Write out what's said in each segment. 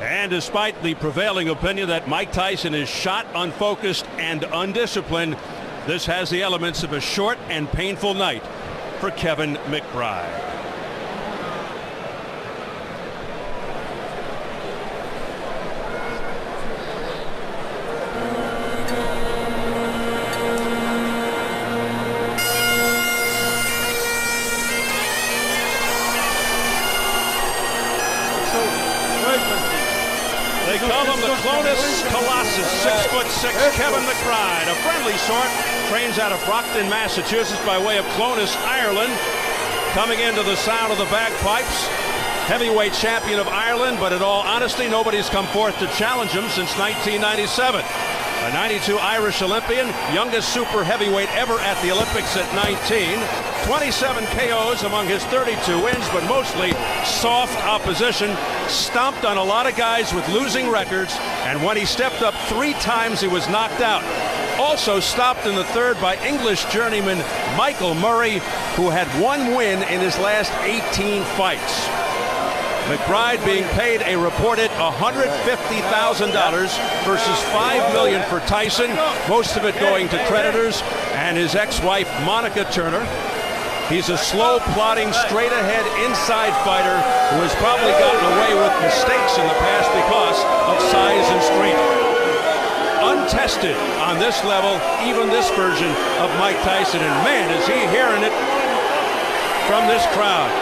And despite the prevailing opinion that Mike Tyson is shot, unfocused, and undisciplined, this has the elements of a short and painful night for Kevin McBride. They call him the Clonus Colossus, 6'6", Kevin McBride, a friendly sort, trains out of Brockton, Massachusetts by way of Clonus, Ireland. Coming into the sound of the bagpipes, heavyweight champion of Ireland, but in all honesty, nobody's come forth to challenge him since 1997. A 92 Irish Olympian, youngest super heavyweight ever at the Olympics at 19. 27 KOs among his 32 wins, but mostly soft opposition. Stomped on a lot of guys with losing records, and when he stepped up 3 times, he was knocked out. Also stopped in the third by English journeyman Michael Murray, who had 1 win in his last 18 fights. McBride being paid a reported $150,000 versus $5 million for Tyson, most of it going to creditors and his ex-wife Monica Turner. He's a slow, plodding, straight-ahead inside fighter who has probably gotten away with mistakes in the past because of size and strength. Untested on this level, even this version of Mike Tyson, and man, is he hearing it from this crowd.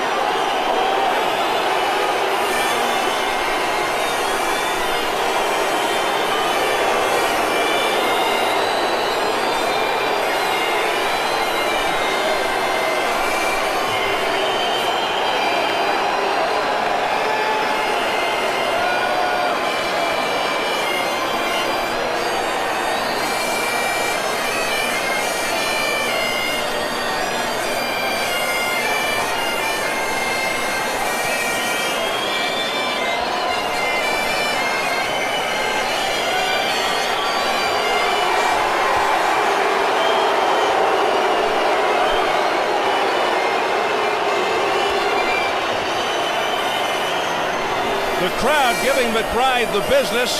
The crowd giving McBride the business.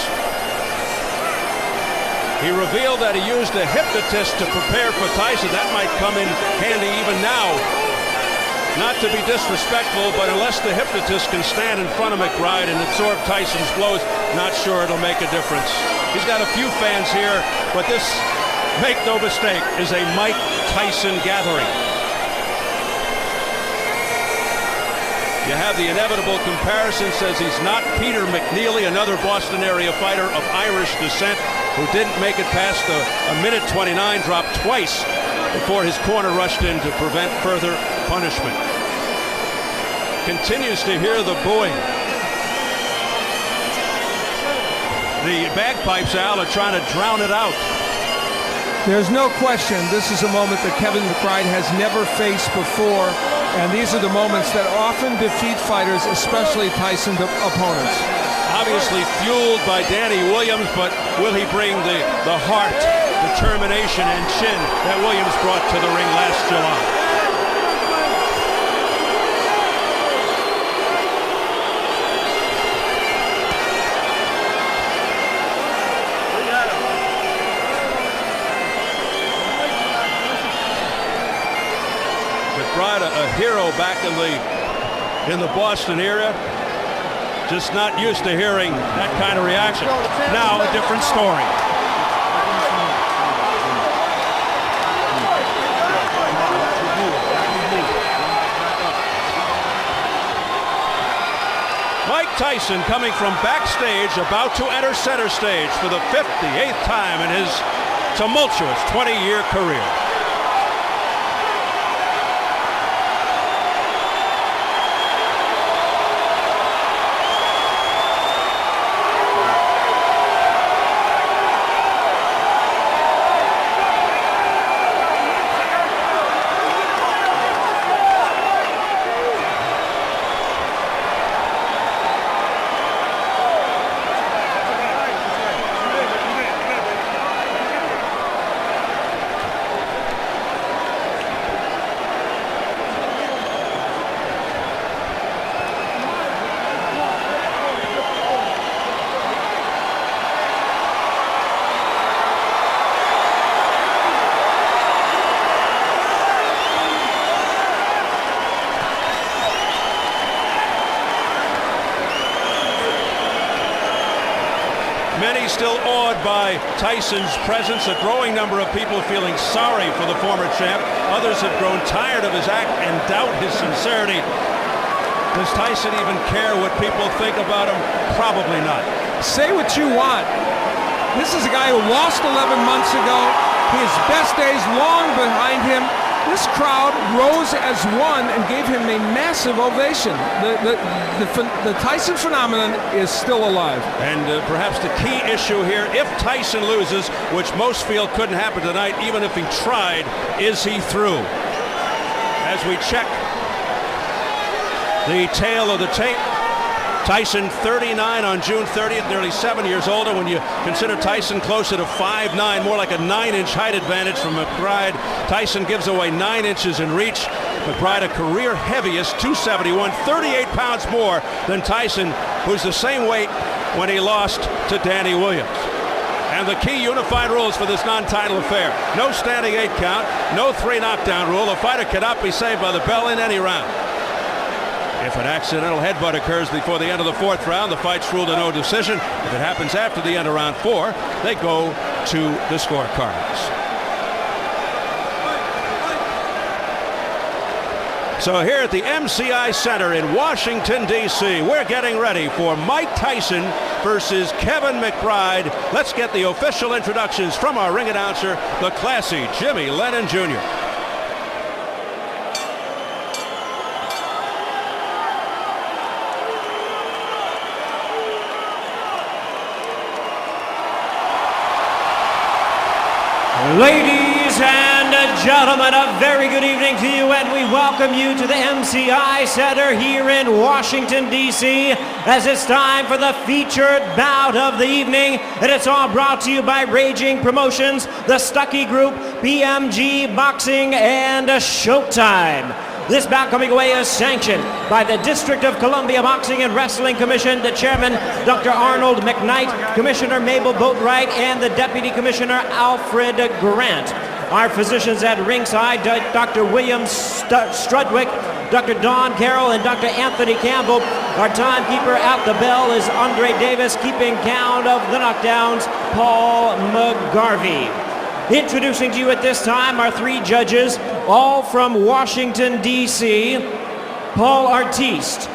He revealed that he used a hypnotist to prepare for Tyson. That might come in handy even now. Not to be disrespectful, but unless the hypnotist can stand in front of McBride and absorb Tyson's blows, not sure it'll make a difference. He's got a few fans here, but this, make no mistake, is a Mike Tyson gathering. You have the inevitable comparison, says he's not Peter McNeely, another Boston area fighter of Irish descent who didn't make it past a minute 29, dropped twice before his corner rushed in to prevent further punishment. Continues to hear the booing. The bagpipes, Al, are trying to drown it out. There's no question this is a moment that Kevin McBride has never faced before, and these are the moments that often defeat fighters, especially Tyson opponents. Obviously fueled by Danny Williams, but will he bring the heart, determination, and chin that Williams brought to the ring last July? McBride, a hero back in the Boston area, just not used to hearing that kind of reaction. Now a different story. Mike Tyson coming from backstage, about to enter center stage for the 58th time in his tumultuous 20-year career. Many still awed by Tyson's presence, a growing number of people feeling sorry for the former champ. Others have grown tired of his act and doubt his sincerity. Does Tyson even care what people think about him? Probably not. Say what you want. This is a guy who lost 11 months ago. His best days long behind him. This crowd rose as one and gave him a massive ovation. The Tyson phenomenon is still alive. And perhaps the key issue here, if Tyson loses, which most feel couldn't happen tonight, even if he tried, is he through? As we check the tail of the tape, Tyson 39 on June 30th, nearly 7 years older. When you consider Tyson closer to 5'9", more like a 9-inch height advantage from McBride. Tyson gives away 9 inches in reach. McBride a career heaviest, 271, 38 pounds more than Tyson, who's the same weight when he lost to Danny Williams. And the key unified rules for this non-title affair: no standing 8 count, no 3 knockdown rule. A fighter cannot be saved by the bell in any round. If an accidental headbutt occurs before the end of the 4th round, the fight's ruled a no decision. If it happens after the end of round 4, they go to the scorecards. So here at the MCI Center in Washington, D.C., we're getting ready for Mike Tyson versus Kevin McBride. Let's get the official introductions from our ring announcer, the classy Jimmy Lennon Jr. Ladies and gentlemen, a very good evening to you, and we welcome you to the MCI Center here in Washington, D.C., as it's time for the featured bout of the evening, and it's all brought to you by Raging Promotions, the Stuckey Group, BMG Boxing, and Showtime. This bout coming away is sanctioned by the District of Columbia Boxing and Wrestling Commission, the chairman, Dr. Arnold McKnight, Commissioner Mabel Boatwright, and the Deputy Commissioner Alfred Grant. Our physicians at ringside, Dr. William Strudwick, Dr. Don Carroll, and Dr. Anthony Campbell. Our timekeeper at the bell is Andre Davis, keeping count of the knockdowns, Paul McGarvey. Introducing to you at this time our 3 judges, all from Washington, D.C., Paul Artiste,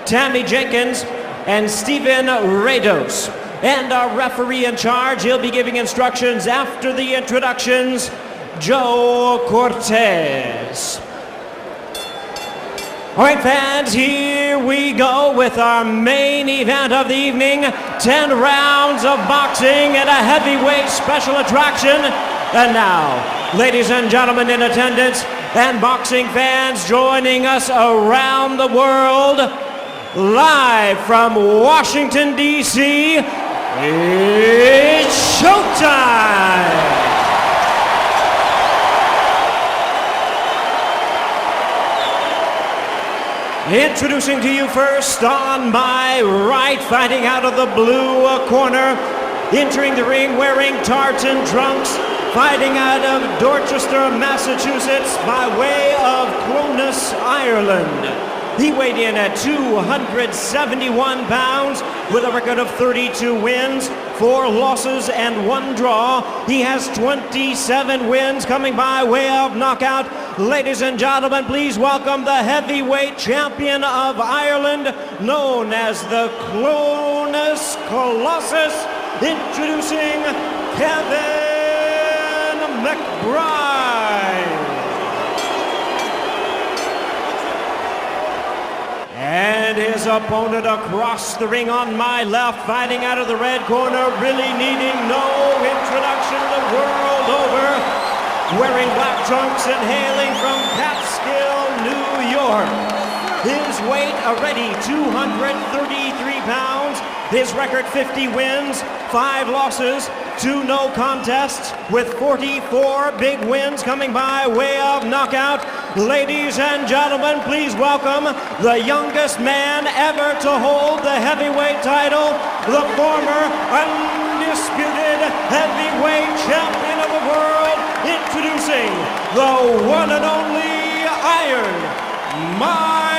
Tammy Jenkins, and Stephen Rados. And our referee in charge, he'll be giving instructions after the introductions, Joe Cortez. All right, fans, here we go with our main event of the evening. 10 rounds of boxing and a heavyweight special attraction. And now, ladies and gentlemen in attendance and boxing fans joining us around the world, live from Washington, D.C., it's showtime! Introducing to you first on my right, fighting out of the blue corner, entering the ring wearing tartan trunks, fighting out of Dorchester, Massachusetts, by way of Clonus, Ireland. He weighed in at 271 pounds with a record of 32 wins, 4 losses, and 1 draw. He has 27 wins coming by way of knockout. Ladies and gentlemen, please welcome the heavyweight champion of Ireland, known as the Clonus Colossus, introducing Kevin McBride. And his opponent across the ring on my left, fighting out of the red corner, really needing no introduction the world over, wearing black trunks and hailing from Catskill, New York. His weight already 233 pounds, his record 50 wins, 5 losses, 2 no contests, with 44 big wins coming by way of knockout. Ladies and gentlemen, please welcome the youngest man ever to hold the heavyweight title, the former undisputed heavyweight champion of the world, introducing the one and only Iron Mike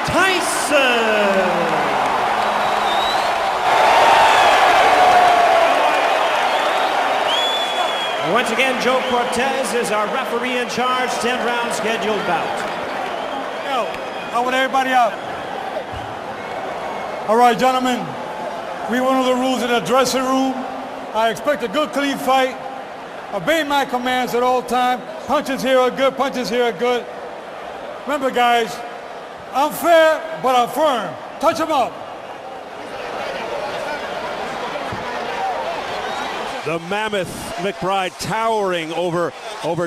Tyson. Joe Cortez is our referee in charge, 10-round scheduled bout. Yo, I want everybody out. All right, gentlemen, we went over the rules in the dressing room. I expect a good, clean fight. Obey my commands at all times. Punches here are good, punches here are good. Remember, guys, I'm fair, but I'm firm. Touch them up. The mammoth McBride towering over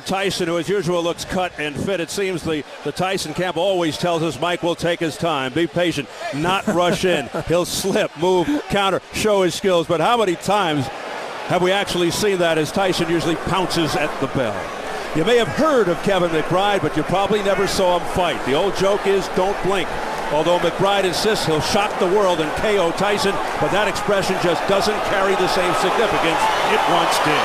Tyson, who as usual looks cut and fit. It seems the Tyson camp always tells us Mike will take his time, be patient, not rush in. He'll slip, move, counter, show his skills. But how many times have we actually seen that as Tyson usually pounces at the bell? You may have heard of Kevin McBride, but you probably never saw him fight. The old joke is don't blink. Although McBride insists he'll shock the world and KO Tyson, but that expression just doesn't carry the same significance it once did.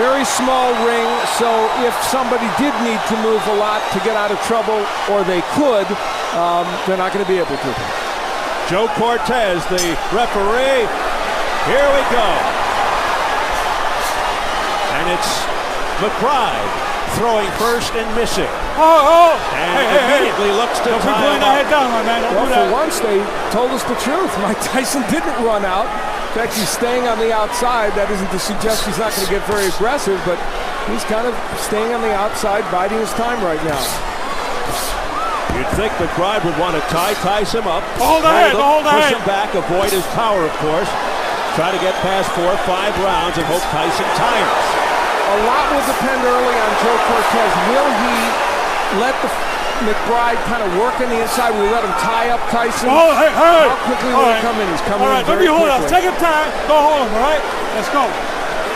Very small ring, so if somebody did need to move a lot to get out of trouble, or they could, they're not going to be able to. Joe Cortez, the referee. Here we go. And it's McBride throwing first and missing. And immediately looks to tie him up. Down, my man. Well, for once, they told us the truth. Mike Tyson didn't run out. In fact, he's staying on the outside. That isn't to suggest he's not going to get very aggressive, but he's kind of staying on the outside, biding his time right now. You'd think McBride would want to tie Tyson up. Hold the head, push him back, avoid his power, of course. Try to get past 4 or 5 rounds and hope Tyson tires. A lot will depend early on Joe Cortez. Will he let the McBride kind of work on the inside? Will he let him tie up Tyson? Oh, hey. How quickly will he come in? He's coming in very quickly. All right, let me hold up. Take your time. Go hold him, all right? Let's go.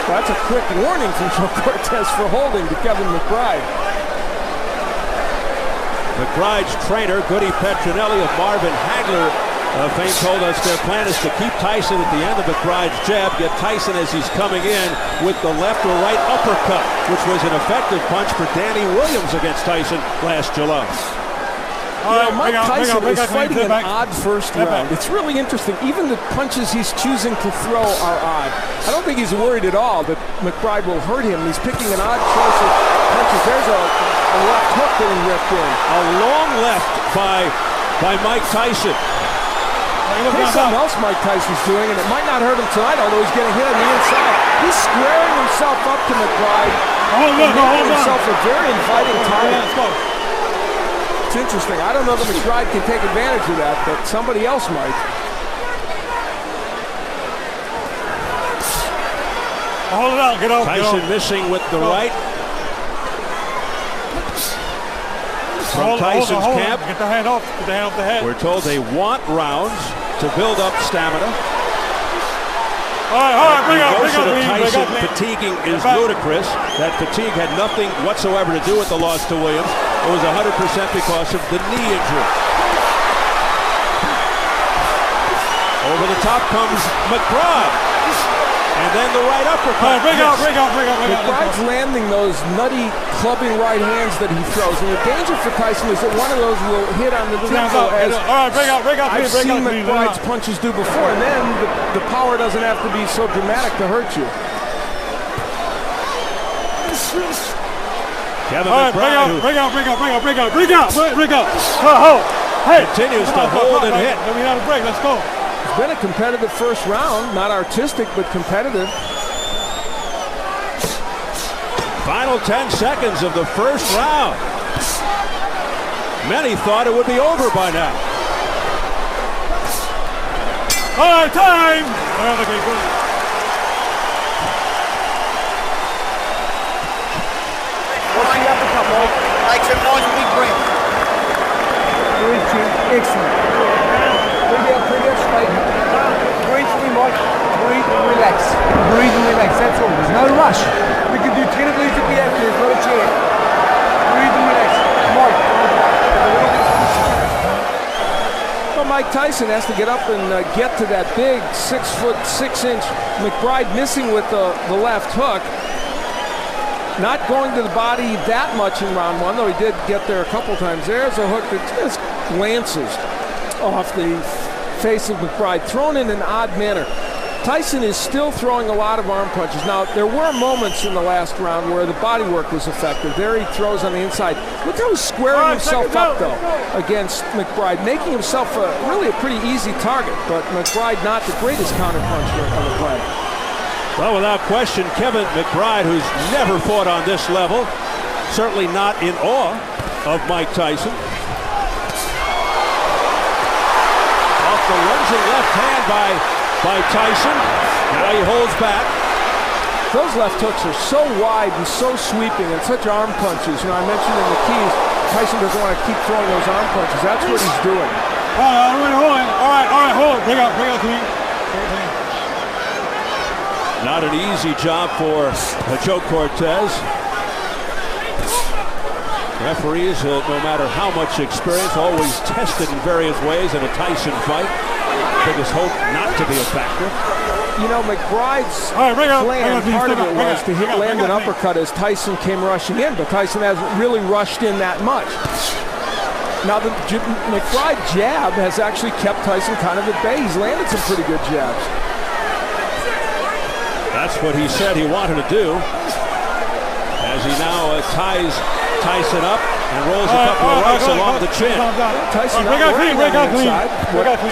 Well, that's a quick warning from Joe Cortez for holding to Kevin McBride. McBride's trainer, Goody Petronelli of Marvin Hagler fame, told us their plan is to keep Tyson at the end of McBride's jab, get Tyson as he's coming in with the left or right uppercut, which was an effective punch for Danny Williams against Tyson last July. Mike Tyson is fighting an odd first round. It's really interesting. Even the punches he's choosing to throw are odd. I don't think he's worried at all that McBride will hurt him. He's picking an odd choice of punches. There's a left hook getting ripped in. A long left by Mike Tyson. Here's something else Mike Tyson's doing, and it might not hurt him tonight, although he's getting hit on the inside. He's squaring himself up to McBride. Making himself a very inviting target. It's interesting. I don't know that McBride can take advantage of that, but somebody else might. Hold it out. Get over. Tyson missing with the right. From Tyson's camp. Get the hand off. Get the hand off the head. We're told they want rounds to build up stamina. All right, bring up. Tyson fatiguing is ludicrous. That fatigue had nothing whatsoever to do with the loss to Williams. It was 100% because of the knee injury. Over the top comes McBride. And then the right uppercut. Bring out. McBride's landing those nutty clubbing right hands that he throws. And the danger for Tyson is that one of those will hit on the tempo, as all right, bring out. I've seen McBride's punches do before. And then the power doesn't have to be so dramatic to hurt you. Kevin McBride. Bring out. Hey. Continues to hold and hit. We have a break. Let's go. It's been a competitive first round, not artistic, but competitive. Final 10 seconds of the first round. Many thought it would be over by now. All right, time. What's the uppercut, Mike? Like some nice big breath. Excellent. Pretty up straight. Breathe for me, Mike. Breathe and relax. Breathe and relax, that's all. There's no rush. We can do 10 of these if we have to. There's not a chair. Breathe and relax. Mike. Well, Mike Tyson has to get up and get to that big 6'6" McBride, missing with the left hook. Not going to the body that much in round one, though he did get there a couple times. There's a hook that just glances off the face of McBride, thrown in an odd manner. Tyson is still throwing a lot of arm punches. Now, there were moments in the last round where the body work was effective. There he throws on the inside. Look how he's squaring himself up, though, against McBride, making himself really a pretty easy target, but McBride not the greatest counterpuncher on the planet. Well, without question, Kevin McBride, who's never fought on this level, certainly not in awe of Mike Tyson. Off the lunging left hand by Tyson. Now he holds back. Those left hooks are so wide and so sweeping and such arm punches. You know, I mentioned in the keys, Tyson doesn't want to keep throwing those arm punches. That's what he's doing. All right, hold it. Bring out clean. Not an easy job for Joe Cortez. Referees, no matter how much experience, always tested in various ways in a Tyson fight. Biggest hope not to be a factor. You know, McBride's plan, part of it was to land an uppercut as Tyson came rushing in, but Tyson hasn't really rushed in that much. Now, the McBride jab has actually kept Tyson kind of at bay. He's landed some pretty good jabs. That's what he said he wanted to do, as he now ties Tyson up and rolls a couple of rights along the chin. Tyson not working on the inside.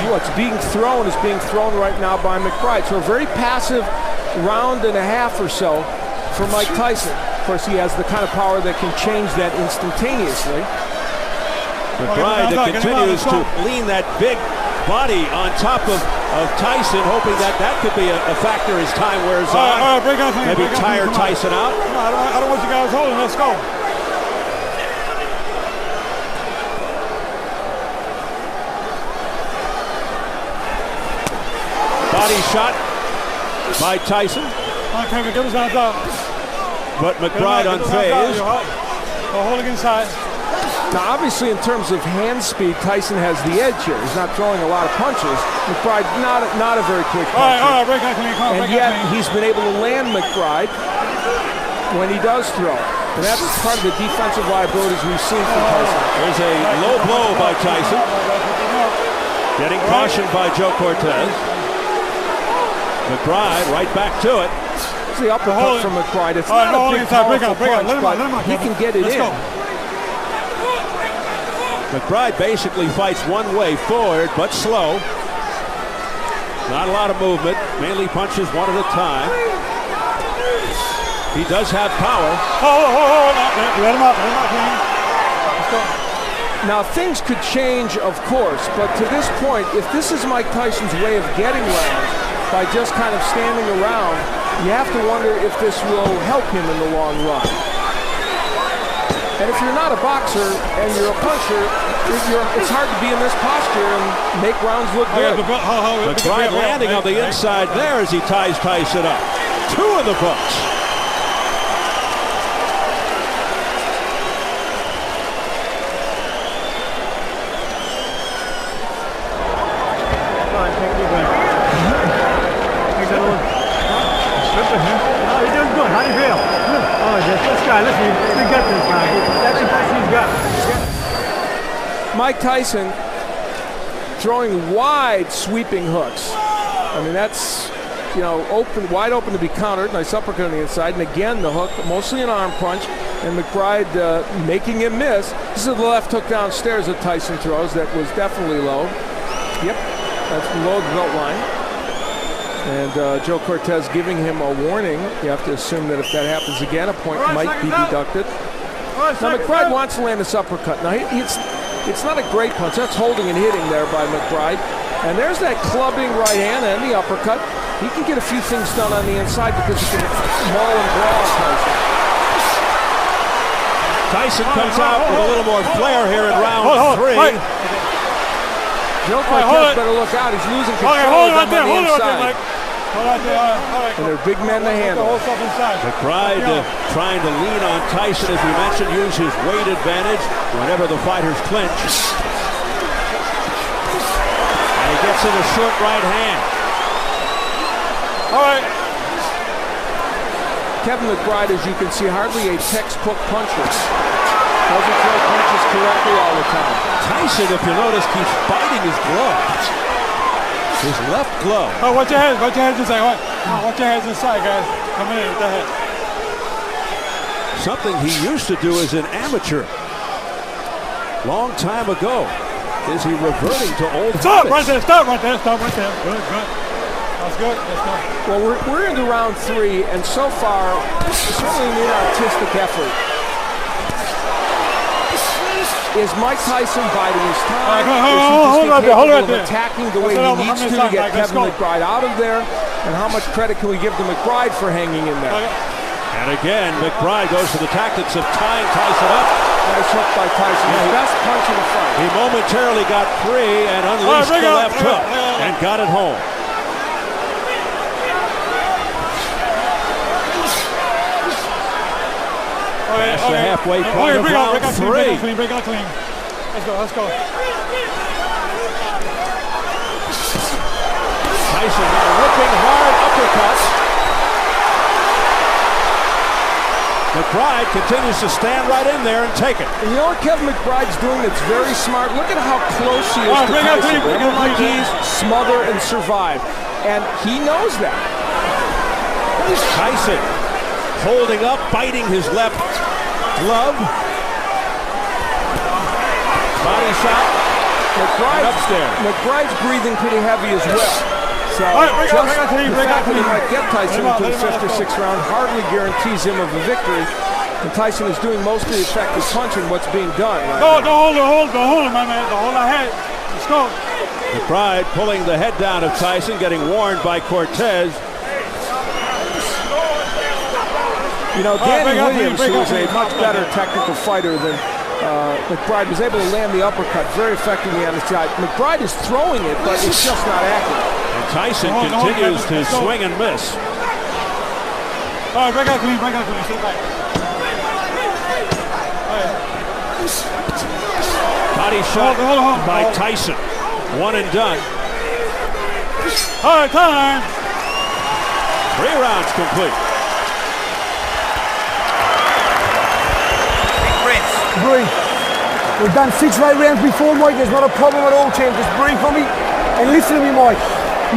What's being thrown is being thrown right now by McBride. So a very passive round and a half or so for Mike Tyson. Of course, he has the kind of power that can change that instantaneously. McBride continues to lean that big body on top of Tyson, hoping that could be a factor as time wears on. Maybe tire Tyson out. I don't want you guys holding. Let's go. Body shot by Tyson. Kevin, give us hands up. But McBride unfazed. Holding inside. Now, obviously, in terms of hand speed, Tyson has the edge here. He's not throwing a lot of punches. McBride, not a very quick puncher. All right, break that clean. And yet, he's been able to land McBride when he does throw. And that's part of the defensive liabilities we've seen from Tyson. There's a low blow by Tyson. Getting cautioned by Joe Cortez. McBride right back to it. It's the uppercut from McBride. It's not a big, powerful punch, but he can get it in. McBride basically fights one way forward, but slow. Not a lot of movement, mainly punches one at a time. He does have power. Let him up. Let's go. Now, things could change, of course, but to this point, if this is Mike Tyson's way of getting rounds by just kind of standing around, you have to wonder if this will help him in the long run. And if you're not a boxer and you're a puncher, it's hard to be in this posture and make rounds look good. McBride landing on the inside there as he ties Tyson up. 2 in the books. You're doing good. How do you feel? Oh, this guy, listen, we got this guy. That's the best he's got. Mike Tyson throwing wide sweeping hooks. I mean, that's, you know, wide open to be countered. Nice uppercut on the inside. And again, the hook, mostly an arm punch. And McBride making him miss. This is the left hook downstairs that Tyson throws that was definitely low. Yep, that's below the belt line. And Joe Cortez giving him a warning. You have to assume that if that happens again, a point might be deducted. Now, McBride wants to land this uppercut. Now, it's not a great punch. That's holding and hitting there by McBride. And there's that clubbing right hand and the uppercut. He can get a few things done on the inside because he can maul and brawl Tyson. Tyson comes out with a little more flair here in round 3. Joe Cortez better look out. He's losing control of them on the inside. And they're big men to handle. McBride trying to lean on Tyson, as we mentioned, use his weight advantage whenever the fighters clinch. And he gets in a short right hand. All right. Kevin McBride, as you can see, hardly a textbook puncher. Doesn't throw punches correctly all the time. Tyson, if you notice, keeps biting his gloves. his left glove. Oh, watch your head inside. Watch your heads inside, guys. Coming in with the head. Something he used to do as an amateur. Long time ago. Is he reverting to old Stop habits? right there, stop right there, stop right there. Good, good. That's good, that's good. Well, we're into round 3, and so far, certainly an artistic effort. Is Mike Tyson biding his time? Hold Is he hold just right capable there. of attacking the way he needs to get Kevin McBride out of there? And how much credit can we give to McBride for hanging in there? And again, McBride goes to the tactics of tying Tyson up. Nice hook by Tyson. His best punch in the fight. He momentarily got free and unleashed the left hook and got it home. Past the halfway point of round 3. Break out clean. Let's go, let's go. Tyson now ripping hard uppercuts. McBride continues to stand right in there and take it. And you know what Kevin McBride's doing that's very smart? Look at how close he is to Tyson. He's smother and survive. And he knows that. Tyson holding up, biting his left glove. Body shot. McBride's breathing pretty heavy as well. So the fact that he might get Tyson into the 5th or 6th round hardly guarantees him of a victory. And Tyson is doing most of the effective punching what's being done. Don't hold him, my man. Don't hold the head. Let's go. McBride pulling the head down of Tyson, getting warned by Cortez. You know, Danny Williams, who is a much better technical fighter than McBride, was able to land the uppercut very effectively on the side. McBride is throwing it, but it's just not accurate. And Tyson continues to swing and miss. All right, break out clean, sit back. Body shot by Tyson. One and done. All right, time. 3 rounds complete. Breathe. We've done 6 or 8 rounds before, Mike. There's not a problem at all, champ. Just breathe for me and listen to me, Mike.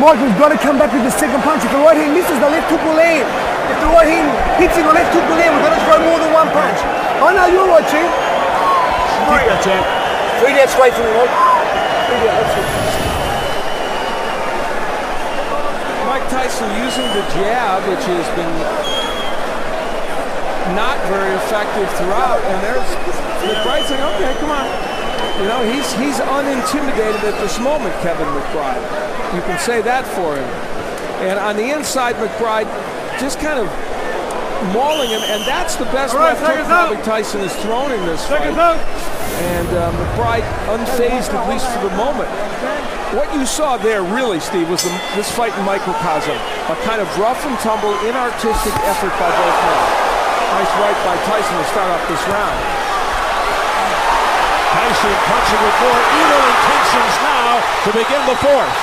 Mike, we've got to come back with the second punch. If the right hand misses, the left hook will land. If the right hand hits him, the left hook will land. We've got to throw more than one punch. I know you're right, champ. Breathe that, champ. Breathe that straight for me, Mike. Breathe that, that's it. Mike Tyson using the jab, which has been not very effective throughout, and there's McBride saying, okay, come on. You know, he's unintimidated at this moment, Kevin McBride. You can say that for him. And on the inside, McBride just kind of mauling him, and that's the best left hook probably Tyson has thrown in this fight. And McBride unfazed, at least for the moment. What you saw there, really, Steve, was this fight in microcosm. A kind of rough and tumble, inartistic effort by both men. Nice right by Tyson to start off this round. Tyson punching with more evil intentions now to begin the 4th.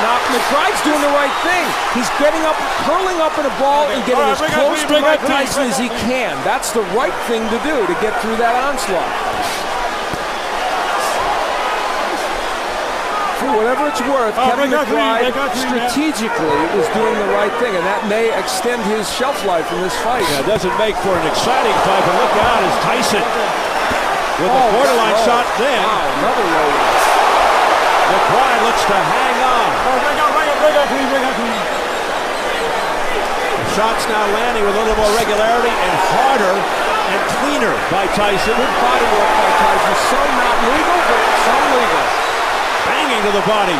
Now, McBride's doing the right thing. He's getting up, curling up in a ball and getting as close to Mike Tyson as he can. That's the right thing to do to get through that onslaught. For whatever it's worth, Kevin McBride strategically is doing the right thing, and that may extend his shelf life in this fight. Yeah, it doesn't make for an exciting fight, but look out as Tyson with a borderline shot then. Wow, another low one. McBride looks to hang on. Break out clean. The shot's now landing with a little more regularity and harder and cleaner by Tyson. Good body work by Tyson. Some not legal, but some legal. Banging to the body.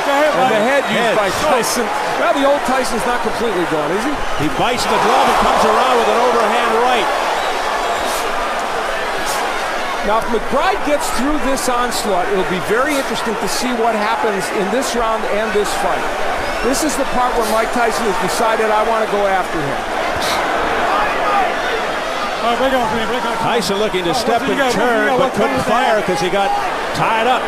And the head used by Tyson. Well, the old Tyson's not completely gone, is he? He bites the glove and comes around with an overhand right. Now, if McBride gets through this onslaught, it'll be very interesting to see what happens in this round and this fight. This is the part where Mike Tyson has decided, I want to go after him. Tyson looking to step and turn, but couldn't fire because he got tied up.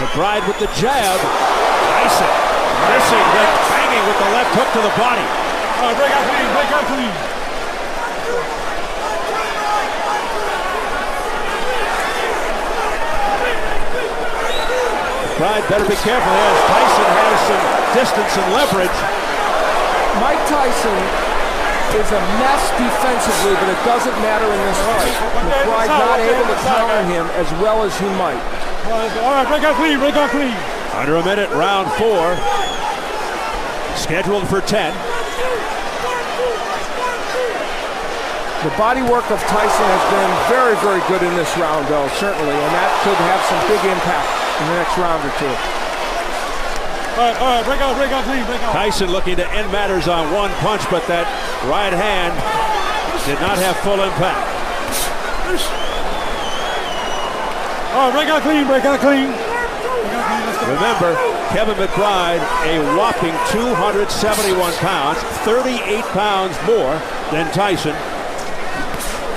McBride with the jab. Tyson missing, then banging with the left hook to the body. Break out clean. McBride better be careful as Tyson has some distance and leverage. Mike Tyson is a mess defensively, but it doesn't matter in this fight. McBride not able to counter him as well as he might. All right, break out clean, break out clean. Under a minute, round 4. Scheduled for 10. The body work of Tyson has been very, very good in this round, though, certainly, and that could have some big impact in the next round or two. All right, break out clean, break out. Tyson looking to end matters on one punch, but that right hand did not have full impact. All right, break out clean, break out clean. Remember, Kevin McBride, a whopping 271 pounds, 38 pounds more than Tyson.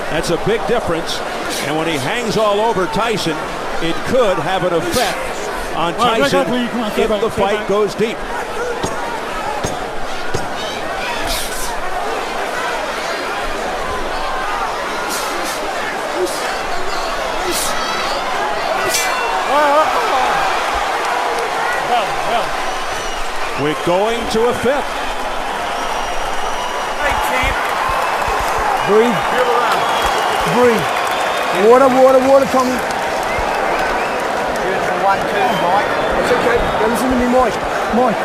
That's a big difference, and when he hangs all over Tyson, it could have an effect on Tyson if the fight goes deep. We're going to a 5th. Breathe. Breathe. Water, Tommy. Beautiful 1, 2, Mike. It's okay. Now listen to me, Mike. Mike,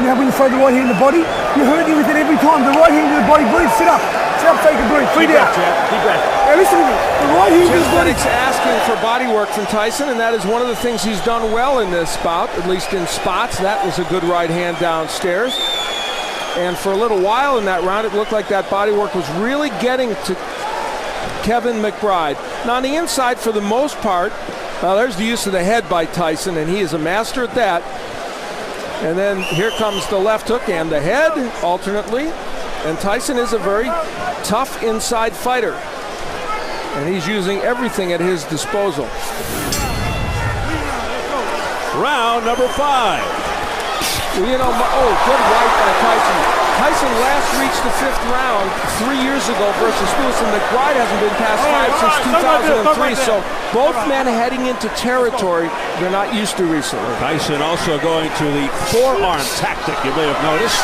you know when you throw the right hand in the body? You're hurting with it every time. The right hand in the body. Breathe. Sit up. Sit up so you can breathe. Breathe out. Deep breath. Now listen to me. The right hand in the body. It's asking for body work from Tyson, and that is one of the things he's done well in this bout, at least in spots. That was a good right hand downstairs. And for a little while in that round, it looked like that body work was really getting to Kevin McBride. Now on the inside, for the most part, there's the use of the head by Tyson, and he is a master at that. And then here comes the left hook and the head alternately. And Tyson is a very tough inside fighter, and he's using everything at his disposal. Round number 5. Well, you know, good right by Tyson. Tyson last reached the 5th round 3 years ago versus Lewis, and McBride hasn't been past 5 since 2003, so both men heading into territory they're not used to recently. Tyson also going to the forearm tactic, you may have noticed.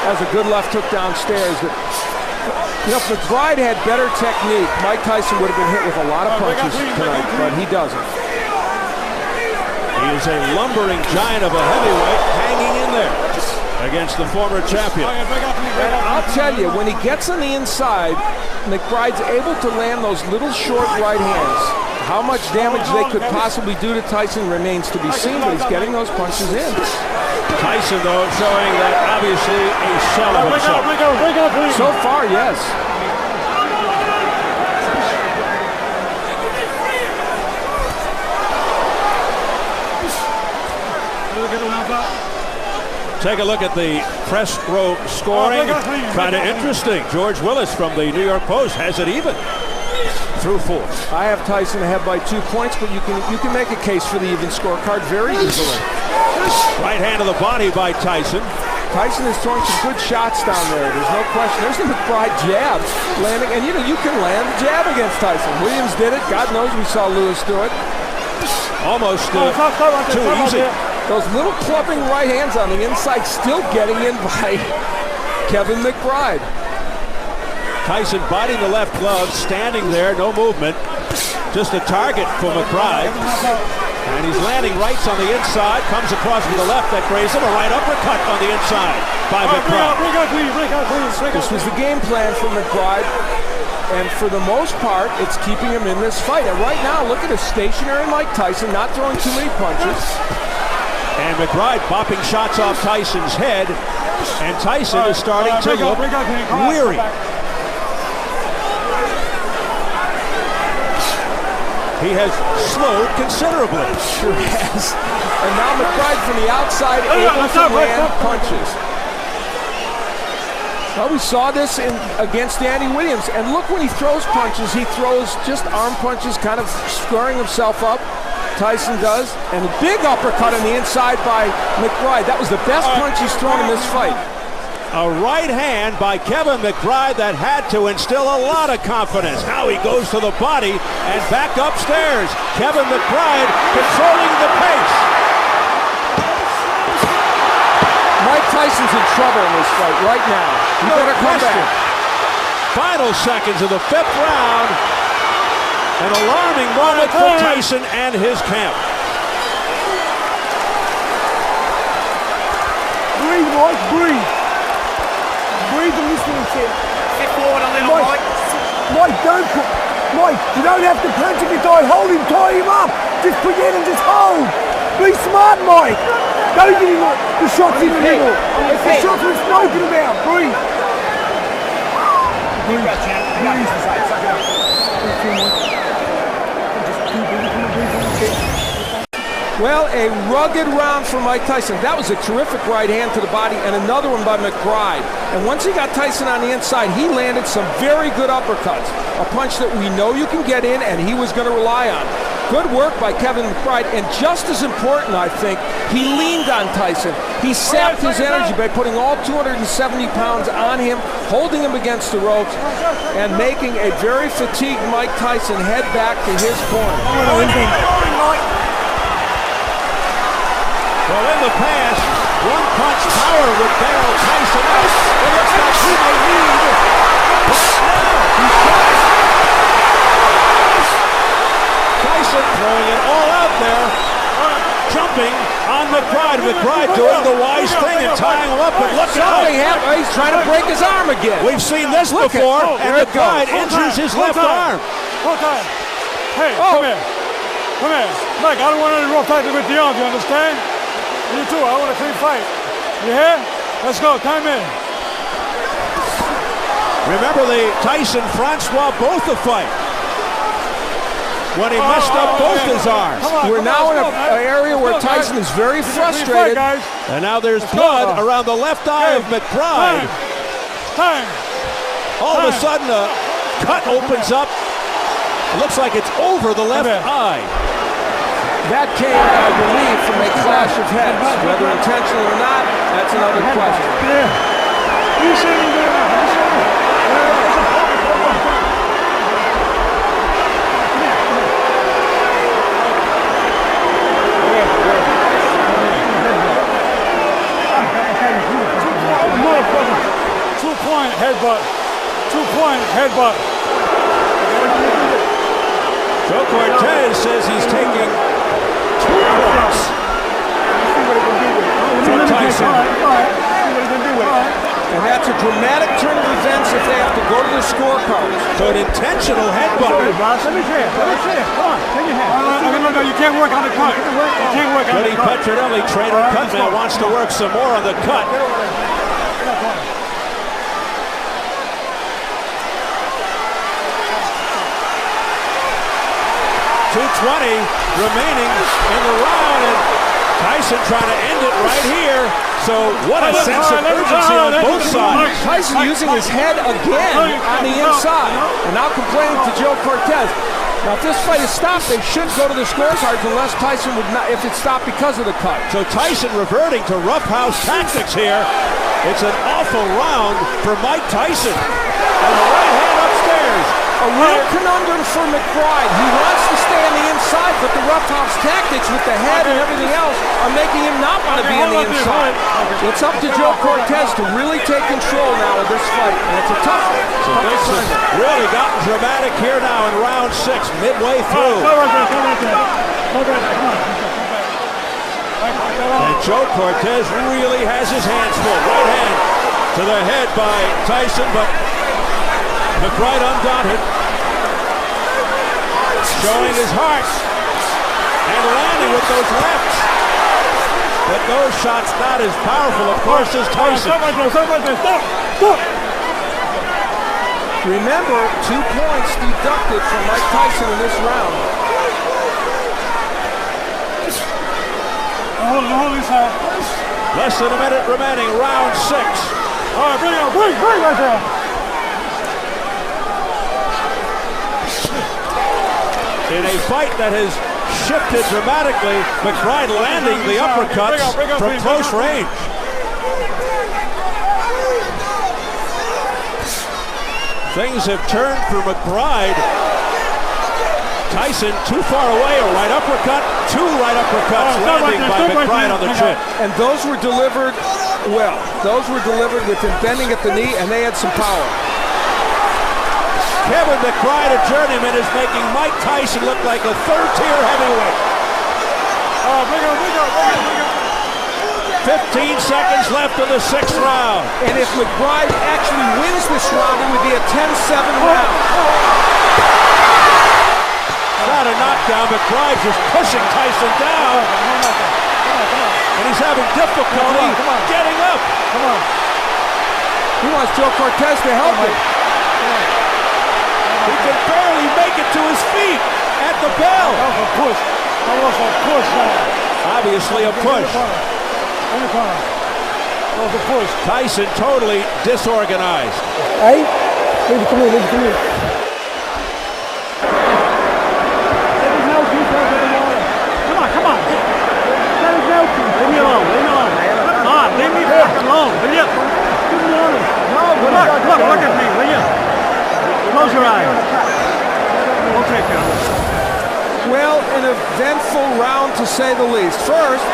That was a good left hook downstairs. But, you know, if McBride had better technique, Mike Tyson would have been hit with a lot of punches tonight, but he doesn't. He is a lumbering giant of a heavyweight hanging in there against the former champion. And I'll tell you, when he gets on the inside, McBride's able to land those little short right hands. How much damage they could possibly do to Tyson remains to be seen, but he's getting those punches in. Tyson, though, showing that obviously a shell of himself. So far, yes. Take a look at the press row scoring. Kind of interesting. George Willis from the New York Post has it even through 4. I have Tyson ahead by 2 points, but you can make a case for the even scorecard very easily. Right hand to the body by Tyson. Tyson is throwing some good shots down there. There's no question. There's the McBride jab landing, and you can land a jab against Tyson. Williams did it. God knows we saw Lewis do it. Almost too easy. Those little clubbing right hands on the inside still getting in by Kevin McBride. Tyson biting the left glove, standing there, no movement. Just a target for McBride. And he's landing rights on the inside, comes across with the left that grazes him, a right uppercut on the inside by McBride. This was the game plan for McBride, and for the most part, it's keeping him in this fight. And right now, look at a stationary Mike Tyson, not throwing too many punches. And McBride popping shots off Tyson's head, and Tyson is starting to look weary. He has slowed considerably. Sure has. And now McBride from the outside able to land punches. Well, we saw this against Danny Williams, and look when he throws punches, he throws just arm punches, kind of squaring himself up. Tyson does, and a big uppercut on the inside by McBride. That was the best punch he's thrown in this fight. A right hand by Kevin McBride that had to instill a lot of confidence. Now he goes to the body and back upstairs. Kevin McBride controlling the pace. Mike Tyson's in trouble in this fight right now. He better come back. Final seconds of the 5th round. An alarming moment for Tyson and his camp. Breathe, Mike, breathe. Breathe and listen to him. Sit forward a little, Mike. Mike, don't put... Mike, you don't have to punch if you die. Hold him, tie him up. Just put your head and just hold. Be smart, Mike. Don't give him the shots in the middle. It's the shots we're smoking about. Breathe. Breathe. Well, a rugged round for Mike Tyson. That was a terrific right hand to the body and another one by McBride. And once he got Tyson on the inside, he landed some very good uppercuts. A punch that we know you can get in and he was going to rely on. Good work by Kevin McBride, and just as important, I think, he leaned on Tyson. He sapped his energy by putting all 270 pounds on him, holding him against the ropes, and making a very fatigued Mike Tyson head back to his corner. Well, in the past, one punch power would bail Tyson out. It looks like he may need. Tyson throwing it all out there, jumping on McBride. McBride doing the wise thing and tying him up, but look out. He's trying to break his arm again. We've seen this before, and McBride injures his left arm. Hey, come here. Come here. Mike, I don't want any rough fighting with the arm, you understand? You too, I want a clean fight. You hear? Let's go, time in. Remember the Tyson-Francois Botha fight when he messed up both his arms. We're now in an area where Tyson is very frustrated. And now there's blood around the left eye of McBride. All of a sudden, a cut opens up. It looks like it's over the left eye. That came, I believe, from a clash of heads. Whether intentional or not, that's another question. Two-point headbutt. Two-point headbutt. Joe Cortez says he's taking 2 points for Tyson. And that's a dramatic turn of events if they have to go to the scorecards. So an intentional headbutt. Let me see it. Come on, take your hand. No, you can't work on the cut. You can't work on the Buddy cut. Petronelli, trainer Cutman, wants to work some more on the cut. 2:20 remaining in the round, and Tyson trying to end it right here. So what a sense of urgency on both sides. Tyson using his head again on the inside, and now complaining to Joe Cortez. Now, if this fight is stopped, they should go to the scorecards unless Tyson would not, if it's stopped because of the cut. So Tyson reverting to roughhouse tactics here. It's an awful round for Mike Tyson. And the right hand upstairs. A real conundrum for McBride. He wants to stay on the inside, but the roughhouse tactics with the head and everything else are making him not want to be on the inside. It's up to Joe Cortez to really take control now of this fight, and it's a tough one. So this has really gotten dramatic here now in round 6, midway through. And Joe Cortez really has his hands full. Right hand to the head by Tyson, but McBride undaunted. Showing his heart. And landing with those lefts. But those shots not as powerful, of course, as Tyson. Remember, 2 points deducted from Mike Tyson in this round. Hold this side. Less than a minute remaining, round 6. All right, bring it on. Bring right there. In a fight that has shifted dramatically, McBride landing the uppercuts from close range. Things have turned for McBride. Tyson too far away, a right uppercut, two right uppercuts landing by McBride on the chin. And those were delivered well. Those were delivered with him bending at the knee, and they had some power. Kevin McBride, a journeyman, is making Mike Tyson look like a third-tier heavyweight. 15 seconds left in the 6th round. And if McBride actually wins this round, it would be a 10-7 round. Not a knockdown. McBride just pushing Tyson down. And he's having difficulty getting up. Come on. He wants Joe Cortez to help him. He can barely make it to his feet at the bell. That was a push. That was a push now. Obviously a push. That was a push. Tyson totally disorganized. Hey, come here. Come on. Leave me alone. Come on, leave me alone, will you? Look at me, will you? Close your eyes. We'll take care of it. Well, an eventful round to say the least. First,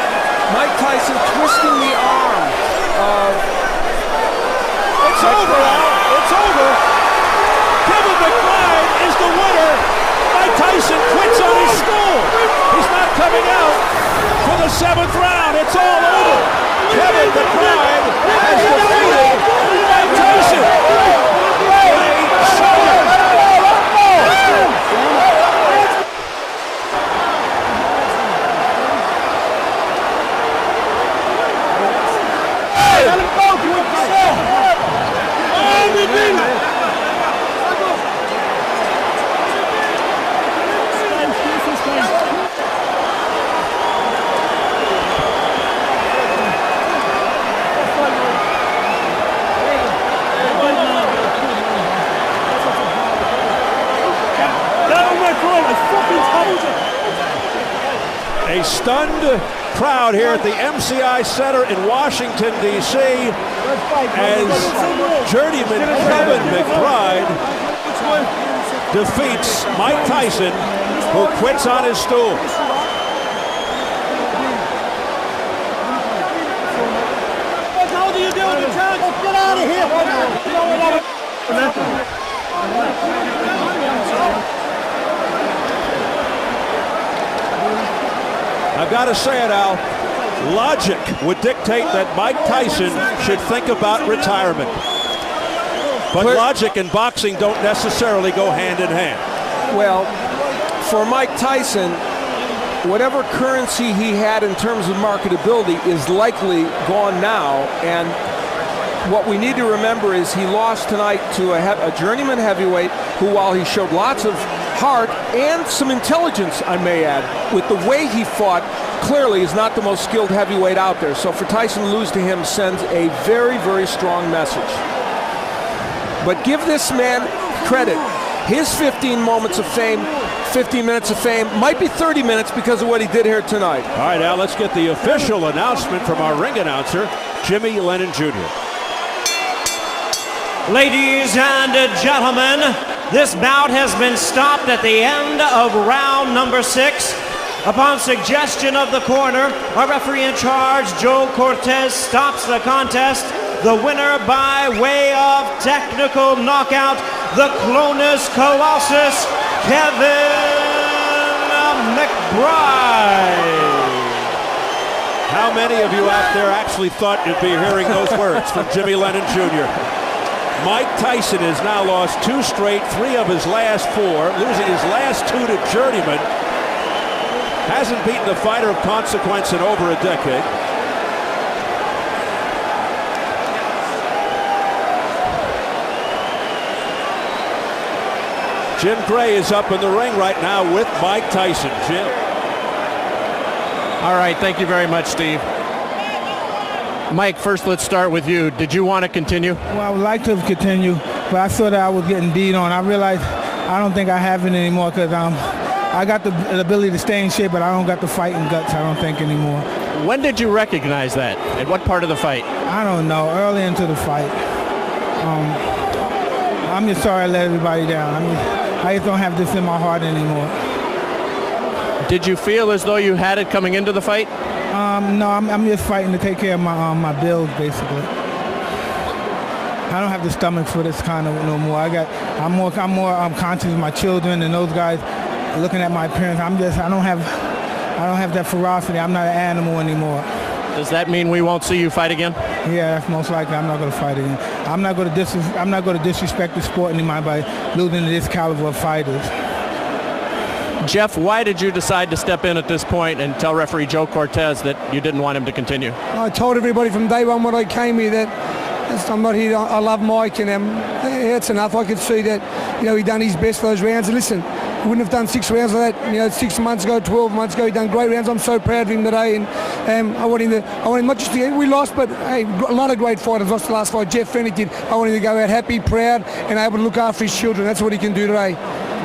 Mike Tyson twisting the arm of... It's over now. It's over. Kevin McBride is the winner. Mike Tyson quits on his stool. He's not coming out for the 7th round. It's all over. Kevin McBride has defeated Mike Tyson. A stunned crowd here at the MCI Center in Washington, D.C. as journeyman Kevin McBride defeats Mike Tyson, who quits on his stool. How do you do with the chance? Get out of here! I've got to say it, Al. Logic would dictate that Mike Tyson should think about retirement. But logic and boxing don't necessarily go hand in hand. Well, for Mike Tyson, whatever currency he had in terms of marketability is likely gone now. And what we need to remember is he lost tonight to a journeyman heavyweight who, while he showed lots of heart and some intelligence, I may add, with the way he fought, clearly is not the most skilled heavyweight out there. So for Tyson to lose to him sends a very, very strong message. But give this man credit. His 15 moments of fame, 15 minutes of fame, might be 30 minutes because of what he did here tonight. All right, Al, let's get the official announcement from our ring announcer, Jimmy Lennon Jr. Ladies and gentlemen, this bout has been stopped at the end of round number 6. Upon suggestion of the corner, our referee in charge, Joe Cortez, stops the contest. The winner by way of technical knockout, the Clonus Colossus, Kevin McBride. How many of you out there actually thought you'd be hearing those words from Jimmy Lennon Jr.? Mike Tyson has now lost 2 straight, 3 of his last 4, losing his last 2 to journeyman. Hasn't beaten a fighter of consequence in over a decade. Jim Gray is up in the ring right now with Mike Tyson. Jim. All right, thank you very much, Steve. Mike, first let's start with you. Did you want to continue? Well, I would like to continue, but I saw that I was getting beat on. I realized I don't think I have it anymore because I got the ability to stay in shape, but I don't got the fighting guts, I don't think, anymore. When did you recognize that? At what part of the fight? I don't know. Early into the fight. I'm just sorry I let everybody down. I just don't have this in my heart anymore. Did you feel as though you had it coming into the fight? No, I'm just fighting to take care of my bills, basically. I don't have the stomach for this kind of no more. I'm more conscious of my children and those guys looking at my parents. I don't have that ferocity. I'm not an animal anymore. Does that mean we won't see you fight again? Yeah, that's most likely. I'm not going to fight again. I'm not going to disrespect the sport anymore by losing to this caliber of fighters. Jeff, why did you decide to step in at this point and tell referee Joe Cortez that you didn't want him to continue? I told everybody from day one when I came here that I'm not here. I love Mike, and that's enough. I could see that, he done his best for those rounds. And listen, he wouldn't have done 6 rounds like that, 6 months ago, 12 months ago. He done great rounds. I'm so proud of him today, and I want him not just to. We lost, but hey, a lot of great fighters lost the last fight. Jeff Fennick did. I want him to go out happy, proud, and able to look after his children. That's what he can do today.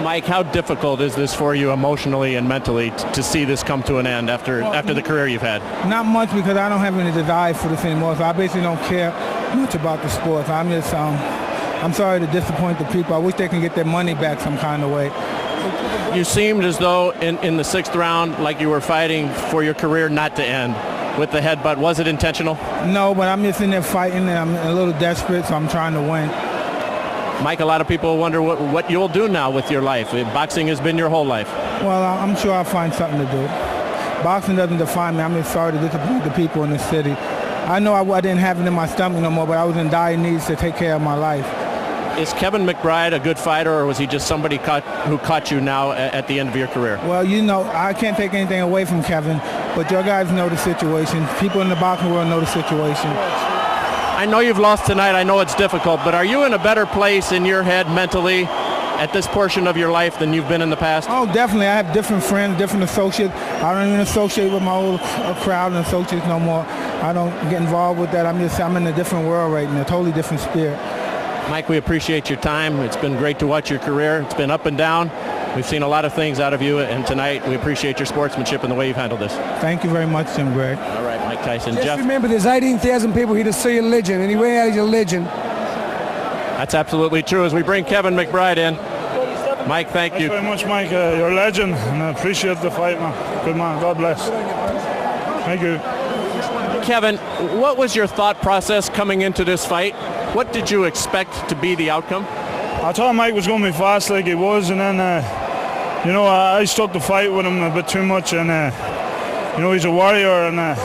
Mike, how difficult is this for you emotionally and mentally to see this come to an end after the career you've had? Not much, because I don't have any desire for this anymore, so I basically don't care much about the sport. I'm just, I'm sorry to disappoint the people. I wish they can get their money back some kind of way. You seemed as though in the 6th round like you were fighting for your career not to end with the headbutt. Was it intentional? No, but I'm just in there fighting, and I'm a little desperate, so I'm trying to win. Mike, a lot of people wonder what you'll do now with your life. Boxing has been your whole life. Well, I'm sure I'll find something to do. Boxing doesn't define me. I'm just sorry to disappoint the people in the city. I know I didn't have it in my stomach no more, but I was in dire needs to take care of my life. Is Kevin McBride a good fighter, or was he just somebody who caught you now at the end of your career? Well, I can't take anything away from Kevin, but your guys know the situation. People in the boxing world know the situation. I know you've lost tonight. I know it's difficult, but are you in a better place in your head mentally at this portion of your life than you've been in the past? Oh, definitely. I have different friends, different associates. I don't even associate with my old crowd and associates no more. I don't get involved with that. I'm in a different world right now, a totally different spirit. Mike, we appreciate your time. It's been great to watch your career. It's been up and down. We've seen a lot of things out of you, and tonight we appreciate your sportsmanship and the way you've handled this. Thank you very much, Jim Greg. All right, Mike Tyson. Just Jeff, remember, there's 18,000 people here to see a legend, and he went out as a legend. That's absolutely true. As we bring Kevin McBride in, Mike, thank you. Thanks very much, Mike. You're a legend, and I appreciate the fight, man. Good man. God bless. Thank you. Kevin, what was your thought process coming into this fight? What did you expect to be the outcome? I thought Mike was going to be fast like he was, and then, I stuck the fight with him a bit too much, and, he's a warrior, and I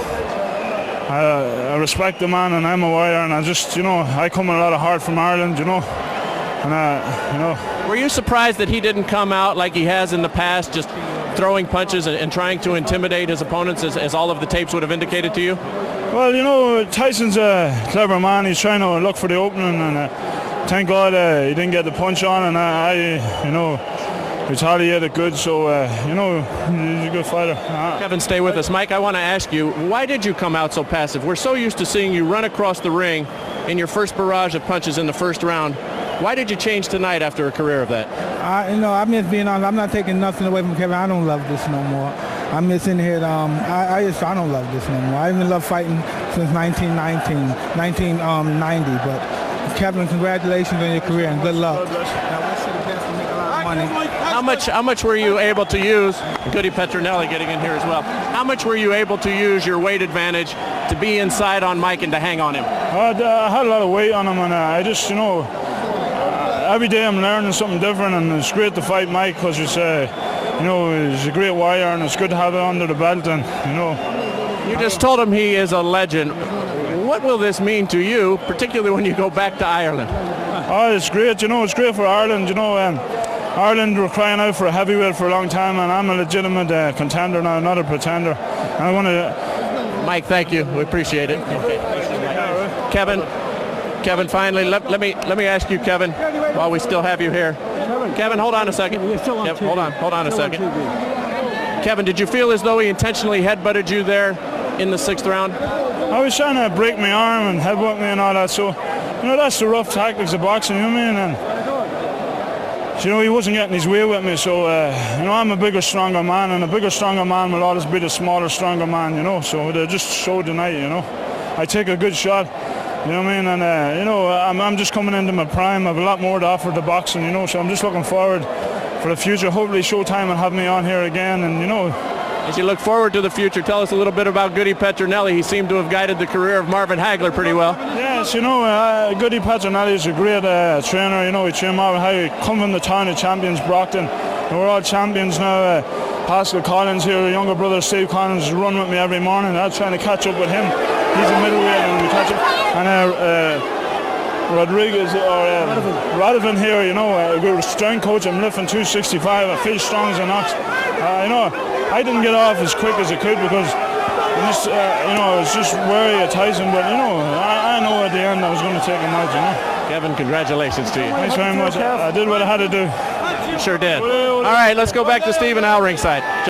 respect the man, and I'm a warrior, and I just, I come with a lot of heart from Ireland, Were you surprised that he didn't come out like he has in the past, just throwing punches and trying to intimidate his opponents as all of the tapes would have indicated to you? Well, Tyson's a clever man. He's trying to look for the opening, and thank God he didn't get the punch on, and I retaliated good, so, he's a good fighter. Kevin, stay with us. Mike, I want to ask you, why did you come out so passive? We're so used to seeing you run across the ring in your first barrage of punches in the first round. Why did you change tonight after a career of that? I'm just being honest. I'm not taking nothing away from Kevin. I don't love this no more. I'm just in here. I don't love this no more. I even love fighting since 1990. But Kevin, congratulations on your career and good luck. Now, wish you the best and make a lot of money. How much were you able to use? Goody Petronelli getting in here as well. How much were you able to use your weight advantage to be inside on Mike and to hang on him? I had a lot of weight on him, and I just, every day I'm learning something different, and it's great to fight Mike because he's a great warrior, and it's good to have it under the belt, and You just told him he is a legend. What will this mean to you, particularly when you go back to Ireland? Oh, it's great. It's great for Ireland. Ireland were crying out for a heavyweight for a long time, and I'm a legitimate contender now, not a pretender. I want to. Mike, thank you. We appreciate it. Okay. Kevin, finally, let me ask you, Kevin, while we still have you here. Kevin, hold on a second. Hold on a second. Kevin, did you feel as though he intentionally headbutted you there in the 6th round? I was trying to break my arm and headbutt me and all that, so that's the rough tactics of boxing, you know what I mean? And you know, he wasn't getting his way with me. So, you know, I'm a bigger, stronger man, and a bigger, stronger man will always beat a smaller, stronger man, you know. So they just showed tonight, you know. I take a good shot, you know what I mean? And, you know, I'm just coming into my prime. I have a lot more to offer to boxing, you know, so I'm just looking forward for the future. Hopefully Showtime will have me on here again, and, you know. As you look forward to the future, tell us a little bit about Goody Petronelli. He seemed to have guided the career of Marvin Hagler pretty well. Yes, you know, Goody Petronelli is a great trainer. You know, he trained Marvin Hagler. He come from the town of champions, Brockton. And we're all champions now. Pascal Collins here, a younger brother, Steve Collins, run with me every morning. I'm trying to catch up with him. He's a middleweight and we catch up. And Rodriguez or Radovan here, you know, a good strength coach. I'm lifting 265. I feel strong as an ox. You know, I didn't get off as quick as I could because you know, I was just wary of Tyson. But you know, I know at the end I was going to take him out. You know. Kevin, congratulations to you. Thanks very much. I did what I had to do. You sure did. All right, let's go back to Steve and Al ringside.